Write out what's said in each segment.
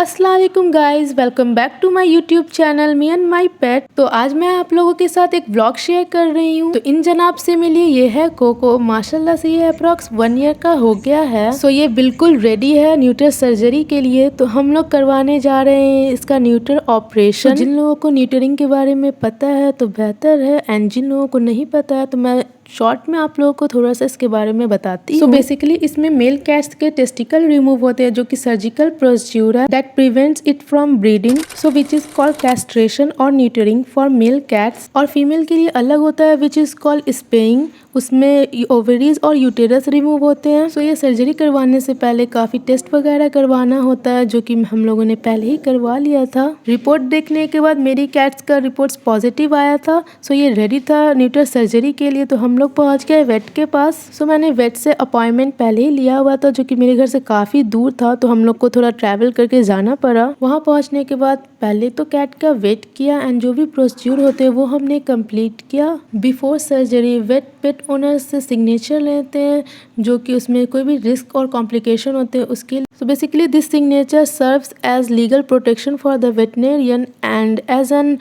अस्सलाम वालेकुम guys, welcome back to my YouTube channel me and my pet. तो आज मैं आप लोगों के साथ एक व्लॉग शेयर कर रही हूँ। तो इन जनाब से मिलिए, ये है कोको। माशाल्लाह से ये अप्रॉक्स 1 ईयर का हो गया है। सो ये बिल्कुल रेडी है न्यूटर सर्जरी के लिए। तो हम लोग करवाने जा रहे हैं इसका न्यूटर ऑपरेशन। जिन लोगों को न्यूटरिंग के बारे में पता है तो बेहतर है, एंड जिन लोगों को नहीं पता है तो मैं शॉर्ट में आप लोगों को थोड़ा सा इसके बारे में बताती हूँ। सो बेसिकली इसमें मेल कैट्स के टेस्टिकल रिमूव होते हैं, जो कि सर्जिकल प्रोसीड्यूर है that prevents it from breeding, so which is called castration और न्यूटरिंग फॉर मेल कैट्स। और फीमेल के लिए अलग होता है विच इज कॉल्ड स्पेइंग, उसमें ओवरीज और यूटेरस रिमूव होते हैं। सो ये सर्जरी करवाने से पहले काफी टेस्ट वगैरह करवाना होता है, जो कि हम लोगों ने पहले ही करवा लिया था। रिपोर्ट देखने के बाद मेरी कैट्स का रिपोर्ट्स पॉजिटिव आया था। सो ये रेडी था न्यूटर सर्जरी के लिए। तो हम लोग पहुंच गए वेट के पास। सो मैंने वेट से अपॉइंटमेंट पहले ही लिया हुआ था, जो कि मेरे घर से काफी दूर था, तो हम लोग को थोड़ा ट्रैवल करके जाना पड़ा। वहां पहुंचने के बाद पहले तो कैट का वेट किया एंड जो भी प्रोसीड्यूर होते हैं वो हमने कंप्लीट किया। Before surgery wait pet owner से सिग्नेचर लेते हैं, जो कि उसमें कोई भी रिस्क और कॉम्प्लिकेशन होते हैं उसके लिए। So basically this signature serves as legal protection for the veterinarian and as an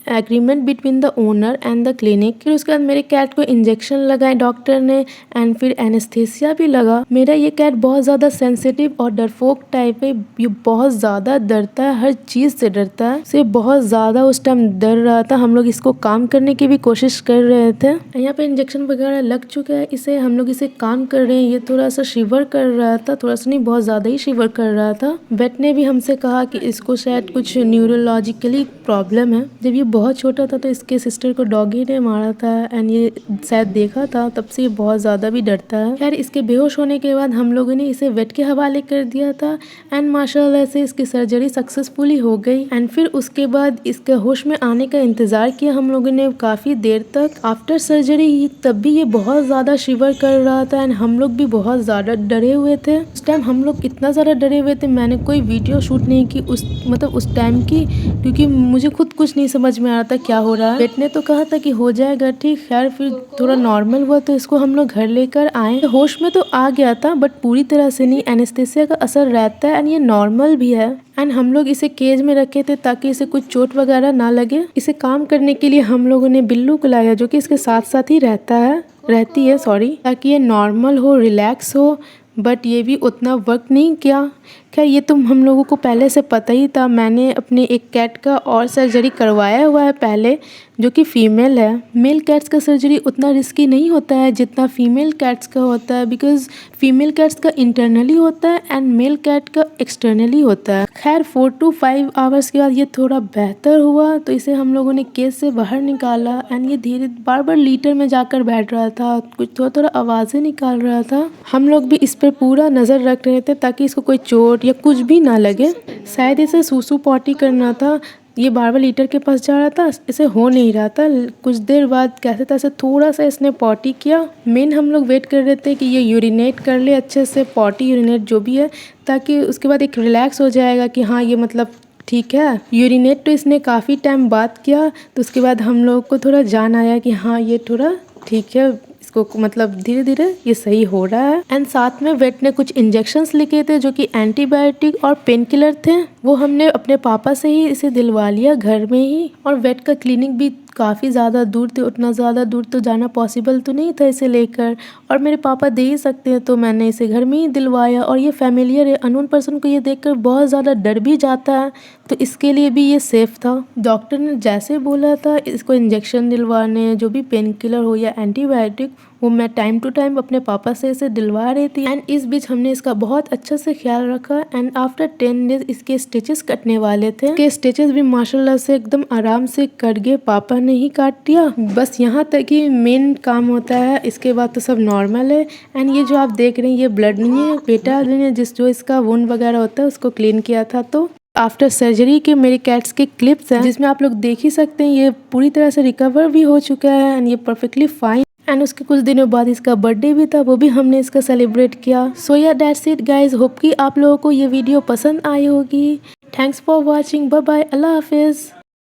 agreement between the owner and the clinic. फिर उसके बाद मेरे कैट को इंजेक्शन लगाए डॉक्टर ने एंड फिर एनेस्थीसिया भी लगा। मेरा ये कैट बहुत ज़्यादा सेंसिटिव और डरपोक टाइप है। ये बहुत ज़्यादा डरता है, हर चीज़ से डरता है। से बहुत ज़्यादा उस टाइम डर रहा था। हम लोग इसको काम करने की भी कोशिश कर रहे थे। यहाँ पे इंजेक्शन वगैरह लग चुका है इसे, हम लोग इसे काम कर रहे हैं। ये थोड़ा सा शिवर कर रहा था, थोड़ा सा नहीं बहुत ज़्यादा ही शिवर कर रहा था। वेट ने भी हमसे कहा कि इसको शायद कुछ न्यूरोलॉजिकली प्रॉब्लम है। जब ये बहुत छोटा था तो इसके सिस्टर को डॉगी ने मारा था एंड ये शायद देखा था, तब से ये बहुत ज़्यादा भी डरता है। खैर इसके बेहोश होने के बाद हम लोगों ने इसे वेट के हवाले कर दिया था एंड माशाल्लाह से इसकी सर्जरी सक्सेसफुली हो गई। एंड फिर उसके बाद इसके होश में आने का इंतज़ार किया हम लोगों ने काफ़ी देर तक। आफ्टर सर्जरी तब भी ये बहुत ज़्यादा शिवर कर रहा था एंड हम लोग भी बहुत ज़्यादा डरे हुए थे। उस टाइम हम लोग इतना ज़्यादा डरे हुए थे, मैंने कोई वीडियो शूट नहीं की उस टाइम की, क्योंकि मुझे खुद कुछ नहीं समझ में आ रहा था क्या हो रहा है। वेट ने तो कहा था कि हो जाएगा ठीक। खैर फिर थोड़ा नॉर्मल हुआ तो इसको हम लोग घर लेकर आए। तो होश में तो आ गया था बट पूरी तरह से नहीं, एनेस्थीसिया का असर रहता है एंड ये नॉर्मल भी है। एंड हम लोग इसे केज में रखे थे ताकि इसे कुछ चोट वगैरह ना लगे। इसे काम करने के लिए हम लोगों ने बिल्लू को लाया, जो कि इसके साथ साथ ही रहती है ताकि ये नॉर्मल हो, रिलैक्स हो। बट ये भी उतना वर्क नहीं किया। खैर ये तो हम लोगों को पहले से पता ही था। मैंने अपने एक कैट का और सर्जरी करवाया हुआ है पहले, जो कि फ़ीमेल है। मेल कैट्स का सर्जरी उतना रिस्की नहीं होता है जितना फीमेल कैट्स का होता है, बिकॉज फीमेल कैट्स का इंटरनली होता है एंड मेल कैट का एक्सटर्नली होता है। खैर 4 to 5 आवर्स के बाद ये थोड़ा बेहतर हुआ, तो इसे हम लोगों ने केस से बाहर निकाला एंड ये धीरे बार बार लीटर में जाकर बैठ रहा था, कुछ थोड़ा आवाज़ें निकाल रहा था। हम लोग भी इस पर पूरा नज़र रख रहे थे ताकि इसको कोई चोट या कुछ भी ना लगे। शायद इसे सूसू पॉटी करना था, ये बार बार लीटर के पास जा रहा था, इसे हो नहीं रहा था। कुछ देर बाद कैसे तैसे थोड़ा सा इसने पॉटी किया। मेन हम लोग वेट कर रहे थे कि ये यूरिनेट कर ले अच्छे से, पॉटी यूरिनेट जो भी है, ताकि उसके बाद एक रिलैक्स हो जाएगा कि हाँ ये मतलब ठीक है। यूरिनेट तो इसने काफ़ी टाइम बाद किया, तो उसके बाद हम लोग को थोड़ा जान आया कि हाँ ये थोड़ा ठीक है, इसको मतलब धीरे धीरे ये सही हो रहा है। एंड साथ में वेट ने कुछ इंजेक्शंस लिखे थे जो कि एंटीबायोटिक और पेन किलर थे, वो हमने अपने पापा से ही इसे दिलवा लिया घर में ही। और वेट का क्लिनिक भी काफ़ी ज़्यादा दूर थे, उतना ज़्यादा दूर तो जाना पॉसिबल तो नहीं था इसे लेकर, और मेरे पापा दे ही सकते हैं, तो मैंने इसे घर में ही दिलवाया। और ये फैमिलियर है, अननोन पर्सन को ये देखकर बहुत ज़्यादा डर भी जाता है, तो इसके लिए भी ये सेफ़ था। डॉक्टर ने जैसे बोला था इसको इंजेक्शन दिलवाने, जो भी पेन किलर हो या एंटीबायोटिक, वो मैं टाइम टू टाइम अपने पापा से इसे दिलवा रही थी। एंड इस बीच हमने इसका बहुत अच्छा से ख्याल रखा। एंड आफ्टर 10 डेज इसके स्टिचेस कटने वाले थे। इसके स्टिचेस भी माशाल्लाह से एकदम आराम से कट गए, पापा ने ही काट दिया। बस यहाँ तक ही मेन काम होता है, इसके बाद तो सब नॉर्मल है। एंड ये जो आप देख रहे हैं ये ब्लड नहीं है, बेटा ने जो इसका वुंड वगैरह होता है उसको क्लीन किया था। तो आफ्टर सर्जरी के मेरे कैट्स के क्लिप्स हैं, जिसमें आप लोग देख ही सकते हैं ये पूरी तरह से रिकवर भी हो चुका है एंड ये परफेक्टली फाइन। एंड उसके कुछ दिनों बाद इसका बर्थडे भी था, वो भी हमने इसका सेलिब्रेट किया। सो या दैट्स इट गाइज, होप कि आप लोगों को ये वीडियो पसंद आई होगी। Thanks for watching, bye bye, अल्लाह हाफिज़।